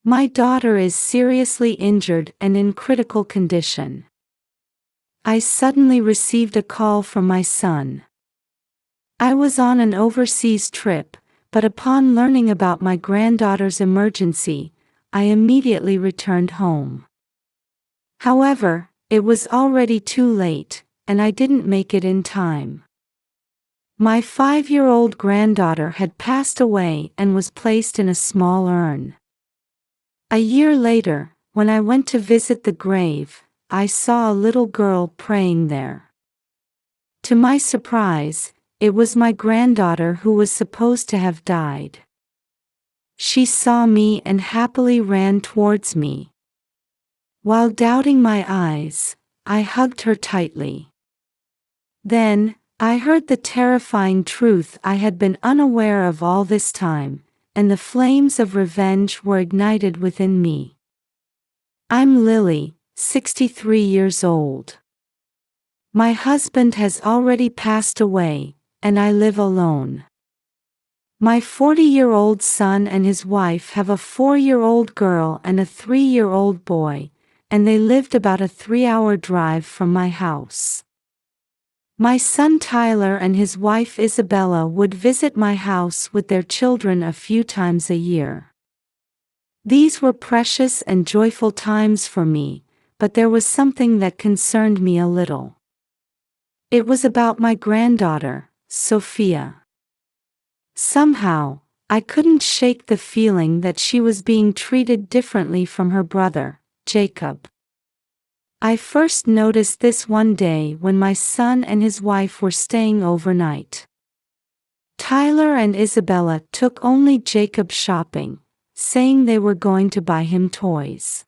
My daughter is seriously injured and in critical condition. I suddenly received a call from my son. I was on an overseas trip, but upon learning about my granddaughter's emergency, I immediately returned home. However, it was already too late, and I didn't make it in time. My 5-year-old granddaughter had passed away and was placed in a small urn. A year later, when I went to visit the grave, I saw a little girl praying there. To my surprise, it was my granddaughter who was supposed to have died. She saw me and happily ran towards me. While doubting my eyes, I hugged her tightly. Then, I heard the terrifying truth I had been unaware of all this time, and the flames of revenge were ignited within me. I'm Lily, 63 years old. My husband has already passed away, and I live alone. My 40-year-old son and his wife have a 4-year-old girl and a 3-year-old boy, and they lived about a 3-hour drive from my house. My son Tyler and his wife Isabella would visit my house with their children a few times a year. These were precious and joyful times for me, but there was something that concerned me a little. It was about my granddaughter, Sophia. Somehow, I couldn't shake the feeling that she was being treated differently from her brother, Jacob. I first noticed this one day when my son and his wife were staying overnight. Tyler and Isabella took only Jacob shopping, saying they were going to buy him toys.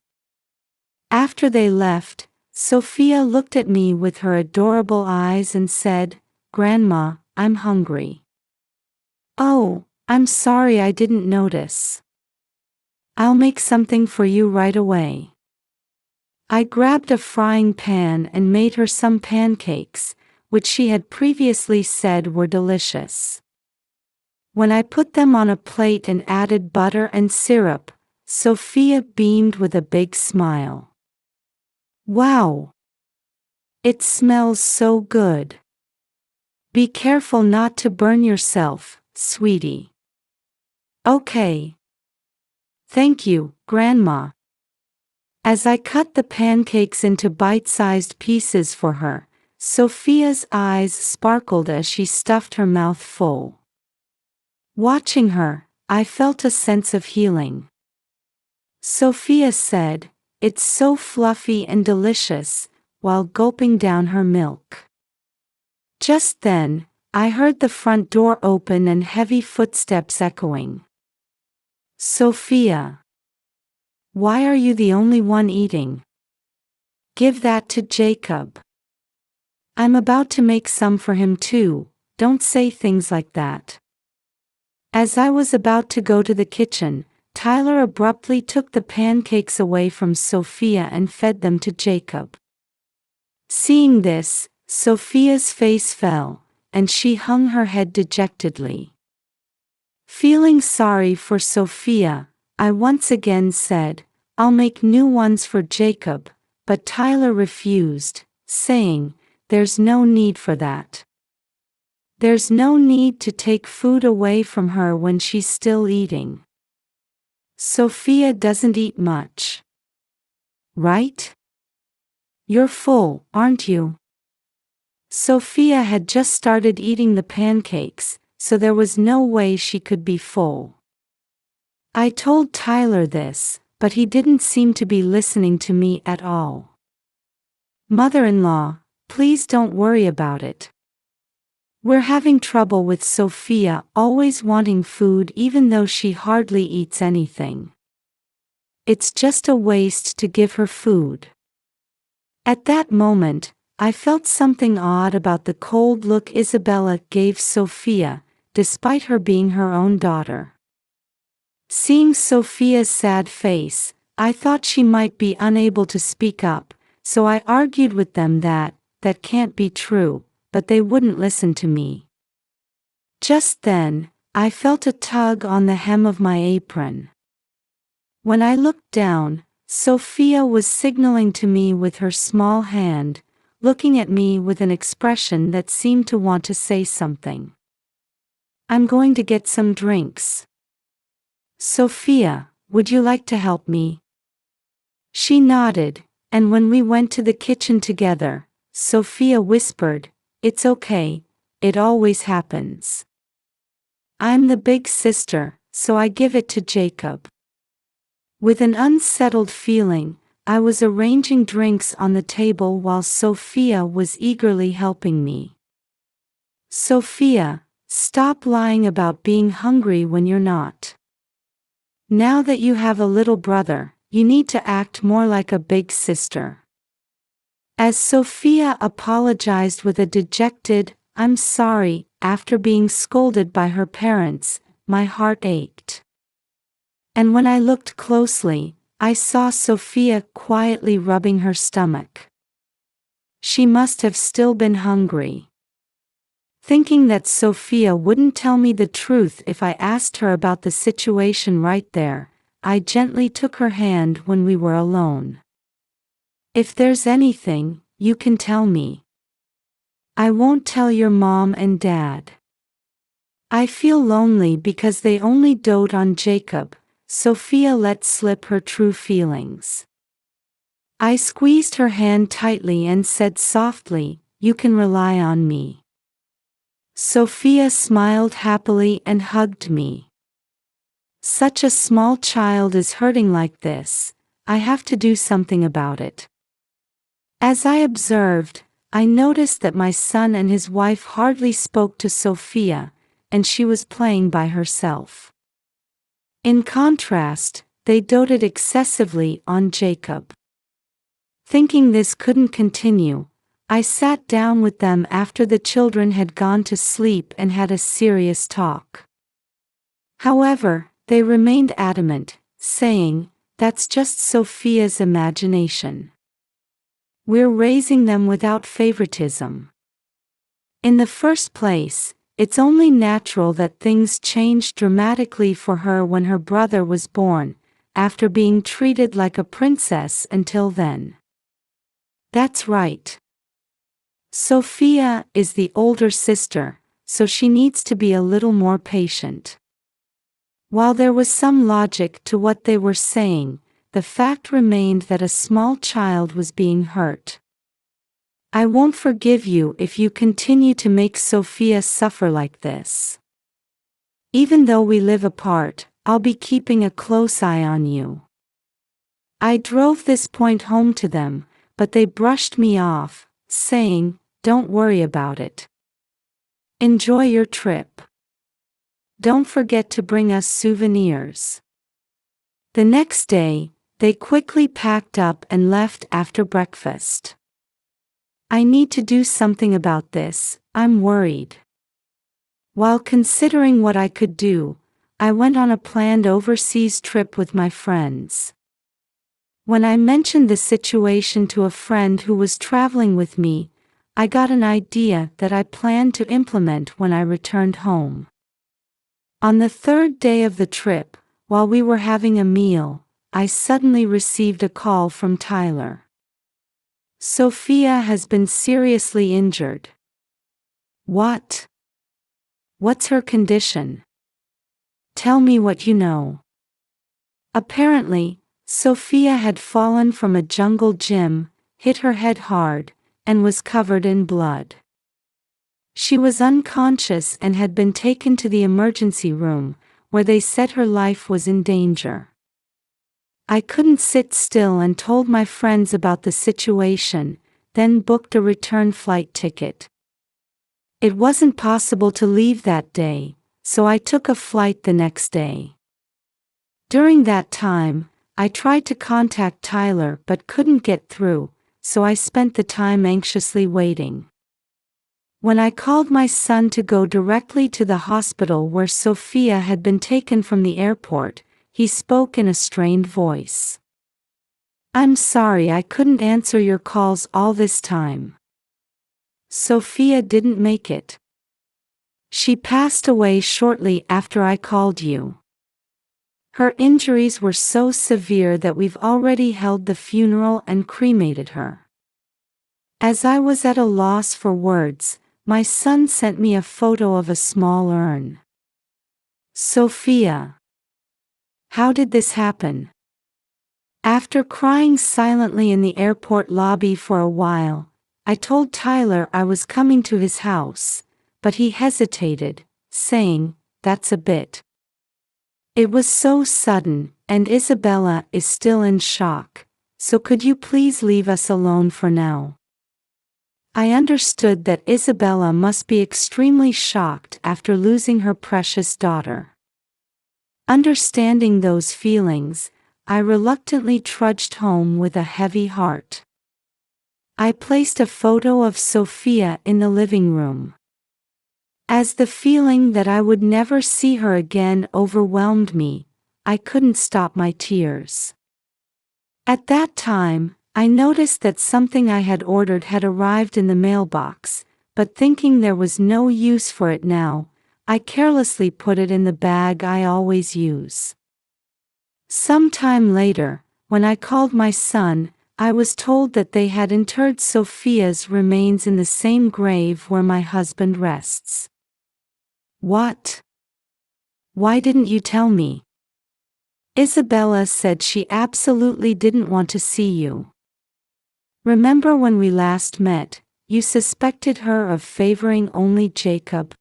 After they left, Sophia looked at me with her adorable eyes and said, "Grandma, I'm hungry." "Oh, I'm sorry I didn't notice. I'll make something for you right away." I grabbed a frying pan and made her some pancakes, which she had previously said were delicious. When I put them on a plate and added butter and syrup, Sophia beamed with a big smile. "Wow! It smells so good. Be careful not to burn yourself, sweetie." "Okay. Thank you, Grandma." As I cut the pancakes into bite-sized pieces for her, Sophia's eyes sparkled as she stuffed her mouth full. Watching her, I felt a sense of healing. Sophia said, "It's so fluffy and delicious," while gulping down her milk. Just then, I heard the front door open and heavy footsteps echoing. "Sophia. Why are you the only one eating? Give that to Jacob. I'm about to make some for him too, don't say things like that." As I was about to go to the kitchen, Tyler abruptly took the pancakes away from Sophia and fed them to Jacob. Seeing this, Sophia's face fell, and she hung her head dejectedly. Feeling sorry for Sophia, I once again said, "I'll make new ones for Jacob," but Tyler refused, saying, "There's no need for that. There's no need to take food away from her when she's still eating. Sophia doesn't eat much. Right? You're full, aren't you?" Sophia had just started eating the pancakes, so there was no way she could be full. I told Tyler this, but he didn't seem to be listening to me at all. "Mother-in-law, please don't worry about it. We're having trouble with Sophia always wanting food even though she hardly eats anything. It's just a waste to give her food." At that moment, I felt something odd about the cold look Isabella gave Sophia, despite her being her own daughter. Seeing Sophia's sad face, I thought she might be unable to speak up, so I argued with them that can't be true, but they wouldn't listen to me. Just then, I felt a tug on the hem of my apron. When I looked down, Sophia was signaling to me with her small hand, looking at me with an expression that seemed to want to say something. "I'm going to get some drinks. Sophia, would you like to help me?" She nodded, and when we went to the kitchen together, Sophia whispered, "It's okay, it always happens. I'm the big sister, so I give it to Jacob." With an unsettled feeling, I was arranging drinks on the table while Sophia was eagerly helping me. "Sophia, stop lying about being hungry when you're not. Now that you have a little brother, you need to act more like a big sister." As Sophia apologized with a dejected, "I'm sorry," after being scolded by her parents, my heart ached. And when I looked closely, I saw Sophia quietly rubbing her stomach. She must have still been hungry. Thinking that Sophia wouldn't tell me the truth if I asked her about the situation right there, I gently took her hand when we were alone. "If there's anything, you can tell me. I won't tell your mom and dad. I feel lonely because they only dote on Jacob." Sophia let slip her true feelings. I squeezed her hand tightly and said softly, "You can rely on me." Sophia smiled happily and hugged me. "Such a small child is hurting like this. I have to do something about it." As I observed, I noticed that my son and his wife hardly spoke to Sophia, and she was playing by herself. In contrast, they doted excessively on Jacob. Thinking this couldn't continue, I sat down with them after the children had gone to sleep and had a serious talk. However, they remained adamant, saying, "That's just Sophia's imagination. We're raising them without favoritism. In the first place, it's only natural that things changed dramatically for her when her brother was born, after being treated like a princess until then. That's right. Sophia is the older sister, so she needs to be a little more patient." While there was some logic to what they were saying, the fact remained that a small child was being hurt. "I won't forgive you if you continue to make Sophia suffer like this. Even though we live apart, I'll be keeping a close eye on you." I drove this point home to them, but they brushed me off, saying, "Don't worry about it. Enjoy your trip. Don't forget to bring us souvenirs." The next day, they quickly packed up and left after breakfast. "I need to do something about this, I'm worried." While considering what I could do, I went on a planned overseas trip with my friends. When I mentioned the situation to a friend who was traveling with me, I got an idea that I planned to implement when I returned home. On the third day of the trip, while we were having a meal, I suddenly received a call from Tyler. "Sophia has been seriously injured." "What? What's her condition? Tell me what you know." Apparently, Sophia had fallen from a jungle gym, hit her head hard, and was covered in blood. She was unconscious and had been taken to the emergency room, where they said her life was in danger. I couldn't sit still and told my friends about the situation, then booked a return flight ticket. It wasn't possible to leave that day, so I took a flight the next day. During that time, I tried to contact Tyler but couldn't get through, so I spent the time anxiously waiting. When I called my son to go directly to the hospital where Sophia had been taken from the airport, he spoke in a strained voice. "I'm sorry I couldn't answer your calls all this time. Sophia didn't make it. She passed away shortly after I called you. Her injuries were so severe that we've already held the funeral and cremated her." As I was at a loss for words, my son sent me a photo of a small urn. "Sophia, how did this happen?" After crying silently in the airport lobby for a while, I told Tyler I was coming to his house, but he hesitated, saying, "That's a bit." It was so sudden, and Isabella is still in shock, so could you please leave us alone for now? I understood that Isabella must be extremely shocked after losing her precious daughter. Understanding those feelings, I reluctantly trudged home with a heavy heart. I placed a photo of Sophia in the living room. As the feeling that I would never see her again overwhelmed me, I couldn't stop my tears. At that time, I noticed that something I had ordered had arrived in the mailbox, but thinking there was no use for it now, I carelessly put it in the bag I always use. Some time later, when I called my son, I was told that they had interred Sophia's remains in the same grave where my husband rests. What? Why didn't you tell me? Isabella said she absolutely didn't want to see you. Remember when we last met, you suspected her of favoring only Jacob?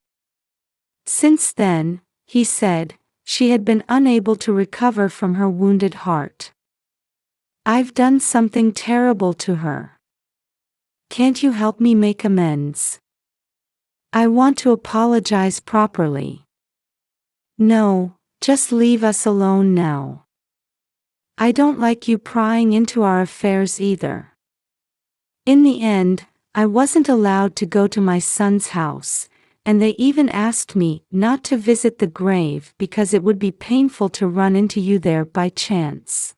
Since then, he said, she had been unable to recover from her wounded heart. I've done something terrible to her. Can't you help me make amends? I want to apologize properly. No, just leave us alone now. I don't like you prying into our affairs either. In the end, I wasn't allowed to go to my son's house, and they even asked me not to visit the grave because it would be painful to run into you there by chance.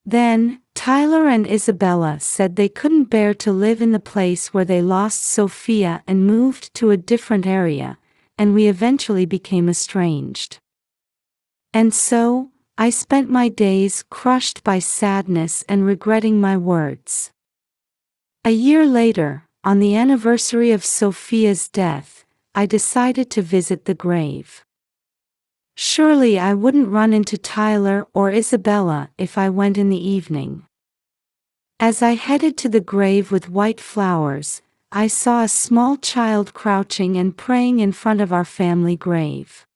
Then, Tyler and Isabella said they couldn't bear to live in the place where they lost Sophia and moved to a different area, and we eventually became estranged. And so, I spent my days crushed by sadness and regretting my words. A year later, on the anniversary of Sophia's death, I decided to visit the grave. Surely I wouldn't run into Tyler or Isabella if I went in the evening. As I headed to the grave with white flowers, I saw a small child crouching and praying in front of our family grave.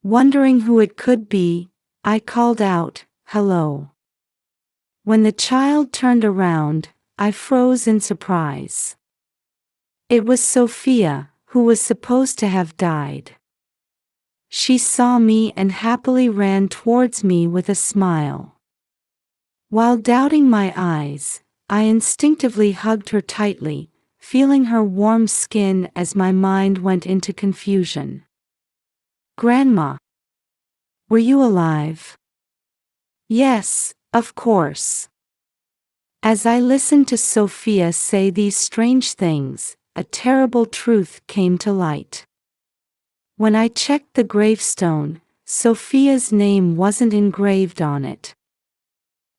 Wondering who it could be, I called out, "Hello." When the child turned around, I froze in surprise. It was Sophia, who was supposed to have died. She saw me and happily ran towards me with a smile. While doubting my eyes, I instinctively hugged her tightly, feeling her warm skin as my mind went into confusion. "Grandma, were you alive?" "Yes, of course." As I listened to Sophia say these strange things, a terrible truth came to light. When I checked the gravestone, Sophia's name wasn't engraved on it.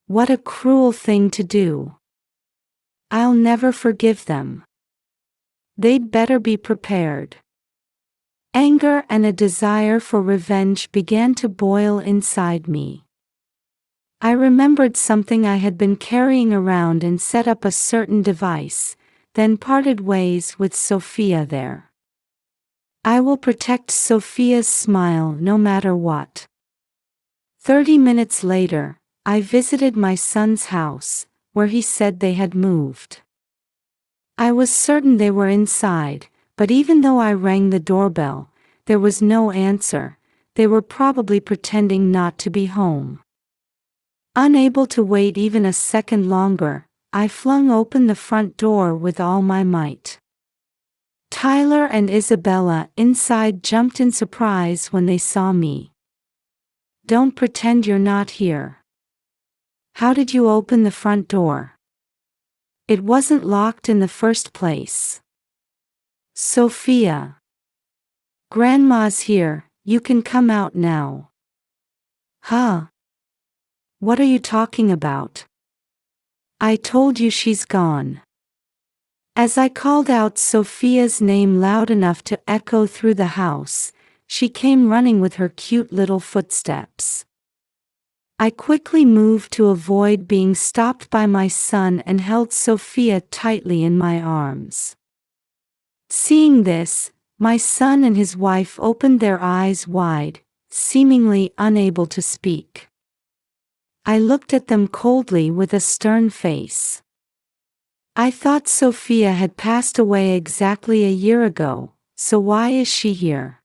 What a cruel thing to do. I'll never forgive them. They'd better be prepared. Anger and a desire for revenge began to boil inside me. I remembered something I had been carrying around and set up a certain device, then parted ways with Sophia there. I will protect Sophia's smile no matter what. 30 minutes later, I visited my son's house, where he said they had moved. I was certain they were inside, but even though I rang the doorbell, there was no answer. They were probably pretending not to be home. Unable to wait even a second longer, I flung open the front door with all my might. Tyler and Isabella inside jumped in surprise when they saw me. "Don't pretend you're not here. How did you open the front door? It wasn't locked in the first place." "Sophia, Grandma's here, you can come out now." Huh? What are you talking about? I told you she's gone. As I called out Sophia's name loud enough to echo through the house, she came running with her cute little footsteps. I quickly moved to avoid being stopped by my son and held Sophia tightly in my arms. Seeing this, my son and his wife opened their eyes wide, seemingly unable to speak. I looked at them coldly with a stern face. I thought Sophia had passed away exactly a year ago, so why is she here?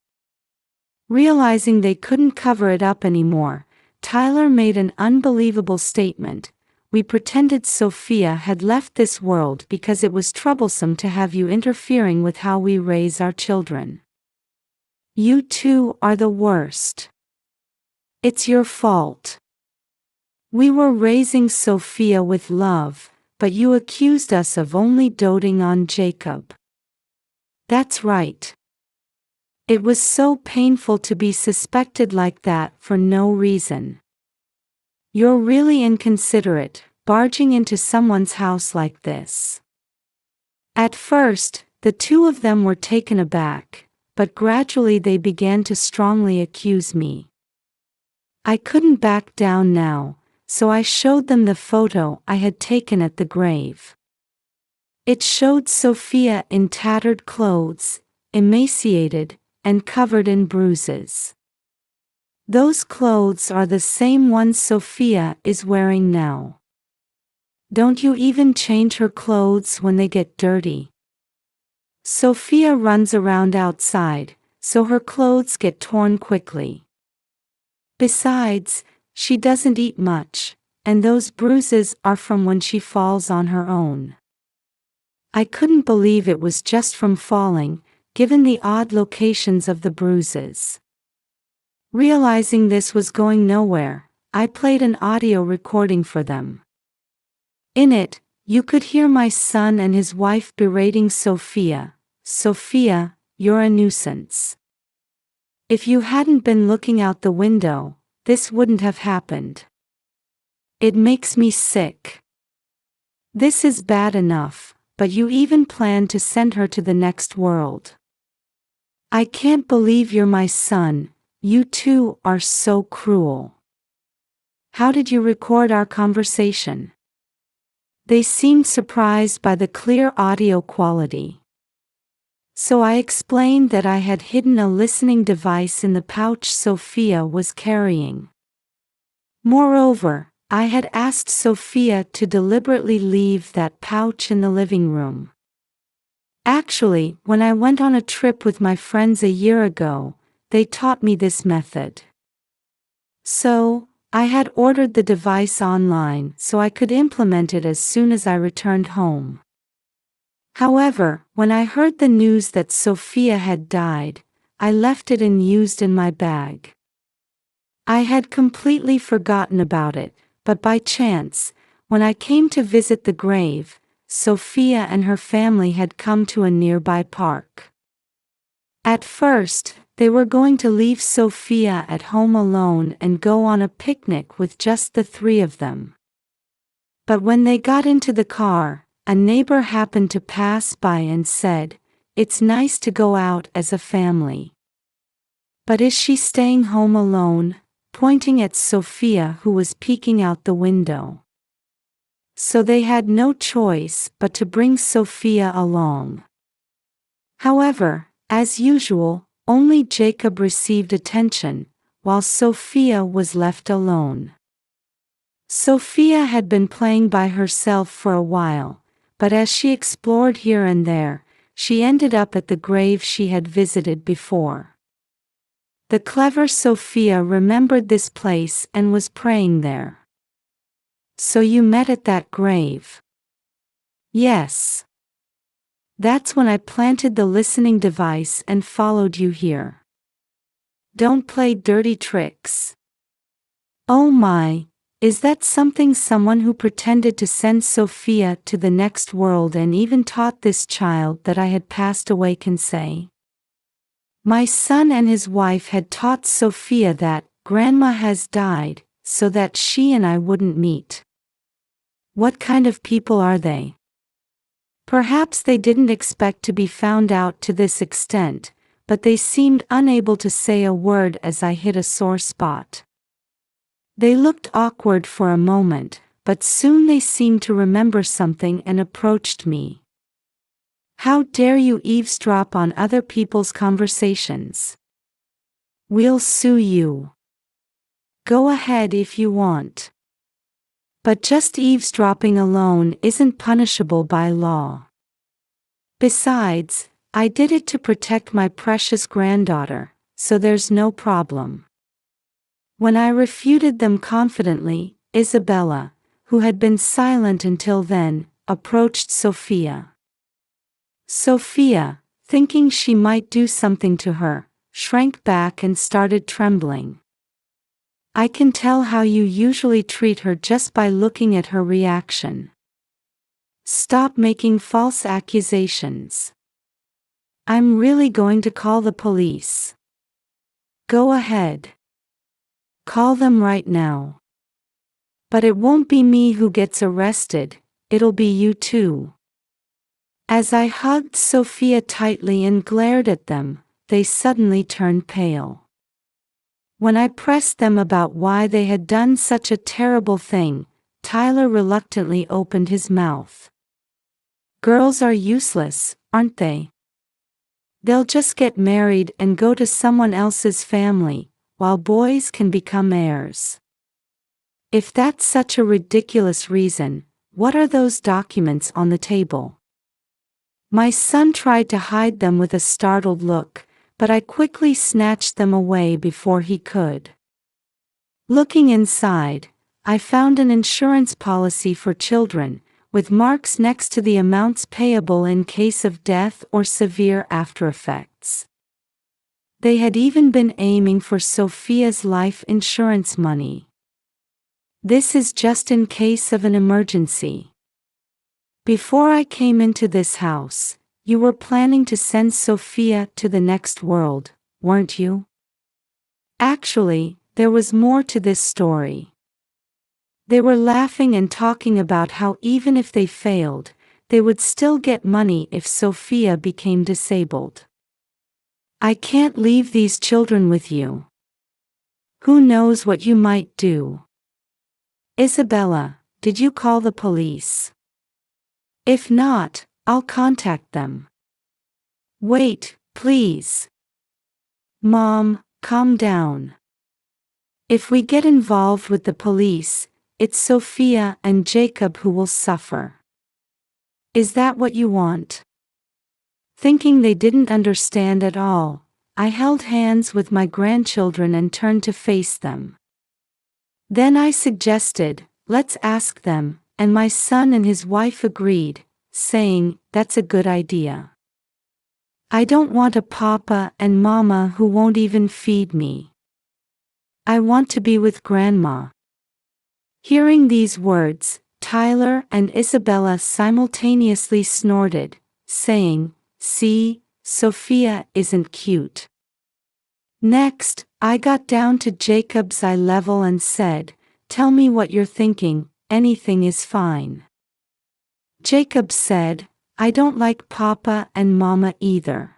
Realizing they couldn't cover it up anymore, Tyler made an unbelievable statement. We pretended Sophia had left this world because it was troublesome to have you interfering with how we raise our children. You two are the worst. It's your fault. We were raising Sophia with love, but you accused us of only doting on Jacob. That's right. It was so painful to be suspected like that for no reason. You're really inconsiderate, barging into someone's house like this. At first, the two of them were taken aback, but gradually they began to strongly accuse me. I couldn't back down now, so I showed them the photo I had taken at the grave. It showed Sophia in tattered clothes, emaciated, and covered in bruises. Those clothes are the same ones Sophia is wearing now. Don't you even change her clothes when they get dirty? Sophia runs around outside, so her clothes get torn quickly. Besides, she doesn't eat much, and those bruises are from when she falls on her own. I couldn't believe it was just from falling, given the odd locations of the bruises. Realizing this was going nowhere, I played an audio recording for them. In it, you could hear my son and his wife berating Sophia. Sophia, you're a nuisance. If you hadn't been looking out the window, this wouldn't have happened. It makes me sick. This is bad enough, but you even plan to send her to the next world. I can't believe you're my son. You two are so cruel. How did you record our conversation? They seemed surprised by the clear audio quality. So I explained that I had hidden a listening device in the pouch Sophia was carrying. Moreover, I had asked Sophia to deliberately leave that pouch in the living room. Actually, when I went on a trip with my friends a year ago, they taught me this method. So, I had ordered the device online so I could implement it as soon as I returned home. However, when I heard the news that Sophia had died, I left it unused in my bag. I had completely forgotten about it, but by chance, when I came to visit the grave, Sophia and her family had come to a nearby park. At first, they were going to leave Sophia at home alone and go on a picnic with just the three of them. But when they got into the car, a neighbor happened to pass by and said, "It's nice to go out as a family. But is she staying home alone?" pointing at Sophia, who was peeking out the window. So they had no choice but to bring Sophia along. However, as usual, only Jacob received attention, while Sophia was left alone. Sophia had been playing by herself for a while, but as she explored here and there, she ended up at the grave she had visited before. The clever Sophia remembered this place and was praying there. "So you met at that grave?" "Yes. That's when I planted the listening device and followed you here. Don't play dirty tricks." Oh my, is that something someone who pretended to send Sophia to the next world and even taught this child that I had passed away can say? My son and his wife had taught Sophia that, Grandma has died, so that she and I wouldn't meet. What kind of people are they? Perhaps they didn't expect to be found out to this extent, but they seemed unable to say a word as I hit a sore spot. They looked awkward for a moment, but soon they seemed to remember something and approached me. How dare you eavesdrop on other people's conversations? We'll sue you. Go ahead if you want. But just eavesdropping alone isn't punishable by law. Besides, I did it to protect my precious granddaughter, so there's no problem. When I refuted them confidently, Isabella, who had been silent until then, approached Sophia. Sophia, thinking she might do something to her, shrank back and started trembling. I can tell how you usually treat her just by looking at her reaction. Stop making false accusations. I'm really going to call the police. Go ahead. Call them right now. But it won't be me who gets arrested, it'll be you too. As I hugged Sophia tightly and glared at them, they suddenly turned pale. When I pressed them about why they had done such a terrible thing, Tyler reluctantly opened his mouth. Girls are useless, aren't they? They'll just get married and go to someone else's family, while boys can become heirs. If that's such a ridiculous reason, what are those documents on the table? My son tried to hide them with a startled look, but I quickly snatched them away before he could. Looking inside, I found an insurance policy for children, with marks next to the amounts payable in case of death or severe aftereffects. They had even been aiming for Sophia's life insurance money. This is just in case of an emergency. Before I came into this house, you were planning to send Sophia to the next world, weren't you? Actually, there was more to this story. They were laughing and talking about how even if they failed, they would still get money if Sophia became disabled. I can't leave these children with you. Who knows what you might do? Isabella, did you call the police? If not, I'll contact them. Wait, please. Mom, calm down. If we get involved with the police, it's Sophia and Jacob who will suffer. Is that what you want? Thinking they didn't understand at all, I held hands with my grandchildren and turned to face them. Then I suggested, let's ask them, and my son and his wife agreed, saying, that's a good idea. I don't want a papa and mama who won't even feed me. I want to be with Grandma. Hearing these words, Tyler and Isabella simultaneously snorted, saying, see, Sophia isn't cute. Next, I got down to Jacob's eye level and said, tell me what you're thinking, anything is fine. Jacob said, I don't like Papa and Mama either.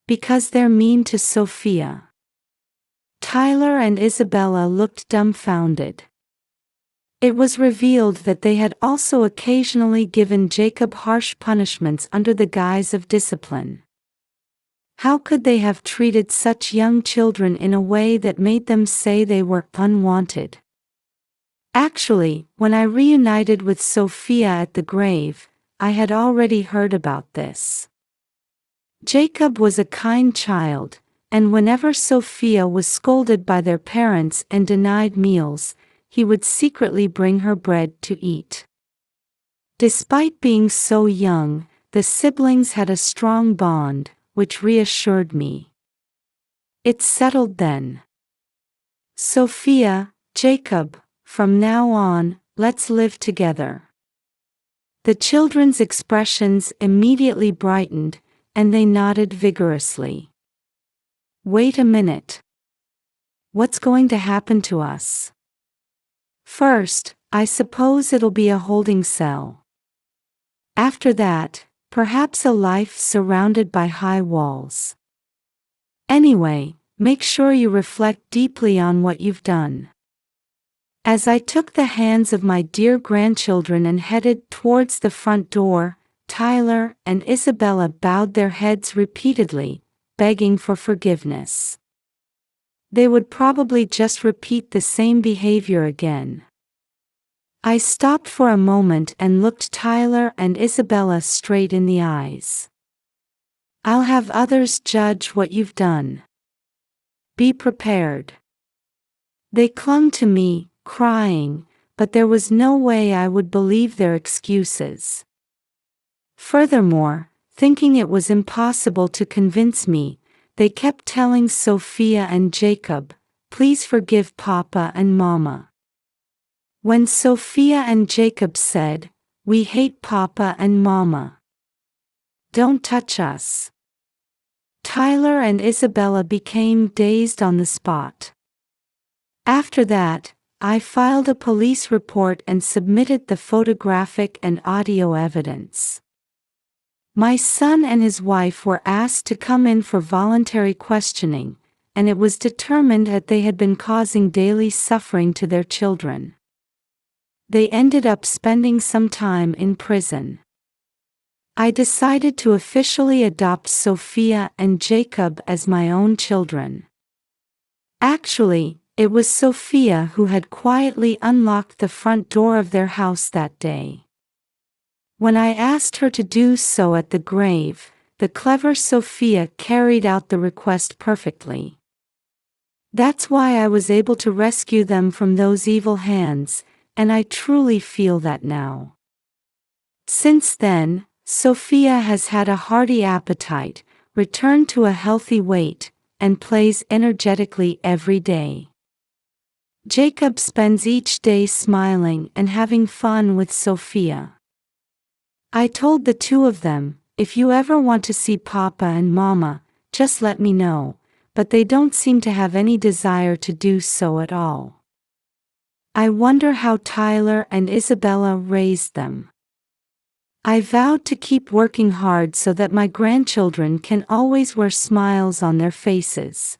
Because they're mean to Sophia. Tyler and Isabella looked dumbfounded. It was revealed that they had also occasionally given Jacob harsh punishments under the guise of discipline. How could they have treated such young children in a way that made them say they were unwanted? Actually, when I reunited with Sophia at the grave, I had already heard about this. Jacob was a kind child, and whenever Sophia was scolded by their parents and denied meals, he would secretly bring her bread to eat. Despite being so young, the siblings had a strong bond, which reassured me. It's settled then. Sophia, Jacob, from now on, let's live together. The children's expressions immediately brightened, and they nodded vigorously. Wait a minute. What's going to happen to us? First, I suppose it'll be a holding cell. After that, perhaps a life surrounded by high walls. Anyway, make sure you reflect deeply on what you've done. As I took the hands of my dear grandchildren and headed towards the front door, Tyler and Isabella bowed their heads repeatedly, begging for forgiveness. They would probably just repeat the same behavior again. I stopped for a moment and looked Tyler and Isabella straight in the eyes. I'll have others judge what you've done. Be prepared. They clung to me, crying, but there was no way I would believe their excuses. Furthermore, thinking it was impossible to convince me, they kept telling Sophia and Jacob, "Please forgive Papa and Mama." When Sophia and Jacob said, "We hate Papa and Mama. Don't touch us," Tyler and Isabella became dazed on the spot. After that, I filed a police report and submitted the photographic and audio evidence. My son and his wife were asked to come in for voluntary questioning, and it was determined that they had been causing daily suffering to their children. They ended up spending some time in prison. I decided to officially adopt Sophia and Jacob as my own children. Actually, it was Sophia who had quietly unlocked the front door of their house that day. When I asked her to do so at the grave, the clever Sophia carried out the request perfectly. That's why I was able to rescue them from those evil hands, and I truly feel that now. Since then, Sophia has had a hearty appetite, returned to a healthy weight, and plays energetically every day. Jacob spends each day smiling and having fun with Sophia. I told the two of them, "If you ever want to see Papa and Mama, just let me know," but they don't seem to have any desire to do so at all. I wonder how Tyler and Isabella raised them. I vowed to keep working hard so that my grandchildren can always wear smiles on their faces.